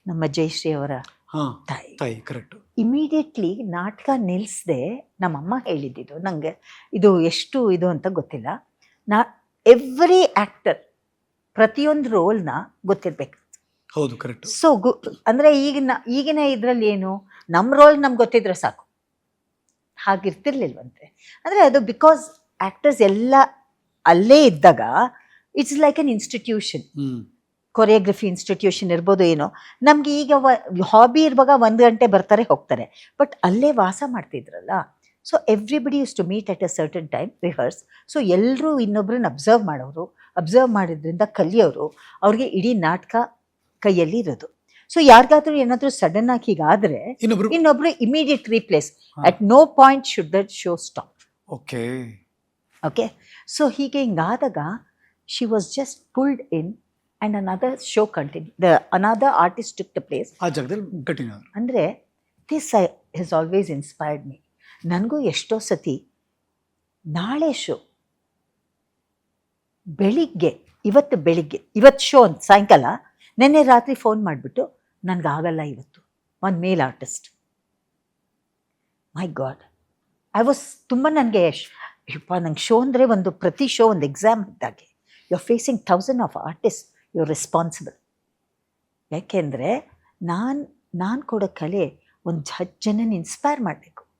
ನಮ್ಮ ಜಯಶ್ರೀ ಅವರ ಹಾ ತಾಯಿ. ತಾಯಿ ಕರೆಕ್ಟ್. ಇಮಿಡಿಯೇಟ್ಲಿ ನಾಟಕ ನಿಲ್ಲಿಸದೆ ನಮ್ಮಮ್ಮ ಹೇಳಿದ್ದು ನನಗೆ, ಇದು ಎಷ್ಟು ಇದು ಅಂತ ಗೊತ್ತಿಲ್ಲ, ನಾ ಎವ್ರಿ ಆ್ಯಕ್ಟರ್ ಪ್ರತಿಯೊಂದು ರೋಲ್ನ ಗೊತ್ತಿರಬೇಕು. ಹೌದು ಕರೆಕ್ಟ್. ಸೊ ಅಂದರೆ ಈಗಿನ ಇದರಲ್ಲಿ ಏನು, ನಮ್ಮ ರೋಲ್ ನಮ್ಗೆ ಗೊತ್ತಿದ್ರೆ ಸಾಕು, ಹಾಗಿರ್ತಿರ್ಲಿಲ್ವಂತೆ. ಅಂದರೆ ಅದು ಬಿಕಾಸ್ ಆ್ಯಕ್ಟರ್ಸ್ ಎಲ್ಲ ಅಲ್ಲೇ ಇದ್ದಾಗ it's like an institution, choreography institution ಇರ್ಬೋದು ಏನೋ. ನಮ್ಗೆ ಈಗ ಹಾಬಿ ಇರುವಾಗ 1 ಗಂಟೆ ಬರ್ತಾರೆ ಹೋಗ್ತಾರೆ, ಬಟ್ ಅಲ್ಲೇ ವಾಸ ಮಾಡ್ತಿದ್ರಲ್ಲ. So everybody use to meet at a certain time, rehearse. So ಎಲ್ಲರೂ ಇನ್ನೊಬ್ರನ್ನ ಅಬ್ಸರ್ವ್ ಮಾಡೋರು, ಅಬ್ಸರ್ವ್ ಮಾಡಿದ್ರಿಂದ ಕಲಿಯೋರು, ಅವ್ರಿಗೆ ಇಡೀ ನಾಟಕ ಕೈಯಲ್ಲಿ ಇರೋದು. ಸೊ ಯಾರಿಗಾದ್ರೂ ಏನಾದರೂ ಸಡನ್ ಆಗಿ ಹೀಗಾದರೆ ಇನ್ನೊಬ್ರು immediate replace. At no point should that show stop. Okay okay. So ಹೀಗೆ ಹಿಂಗಾದಾಗ she was just pulled in and another show continued. Another artist took the place. ಆ ಜಾಗದಲ್ಲಿ ಕಂಟಿನ್ಯೂ. ಅಂದರೆ this has always inspired me. ನನಗೂ ಎಷ್ಟೋ ಸತಿ ನಾಳೆ show ಇವತ್ತು ಶೋ ಅಂತ ಸಾಯಂಕಾಲ, ನೆನ್ನೆ ರಾತ್ರಿ ಫೋನ್ ಮಾಡಿಬಿಟ್ಟು ನನಗಾಗಲ್ಲ ಇವತ್ತು, ಒಂದು male artist. My god, I was ತುಂಬ ನನಗೆ ನಂಗೆ ಶೋ ಅಂದರೆ ಪ್ರತಿ ಶೋ ಒಂದು ಎಕ್ಸಾಮ್ ಇದ್ದಾಗೆ. You are facing 1000 of artist, you are responsible. ಯಾಕೆಂದರೆ ನಾನು ಕೊಡೋ ಕಲೆ ಒಂದು 10 ಜನನ ಇನ್ಸ್ಪೈರ್ ಮಾಡಿದೆ.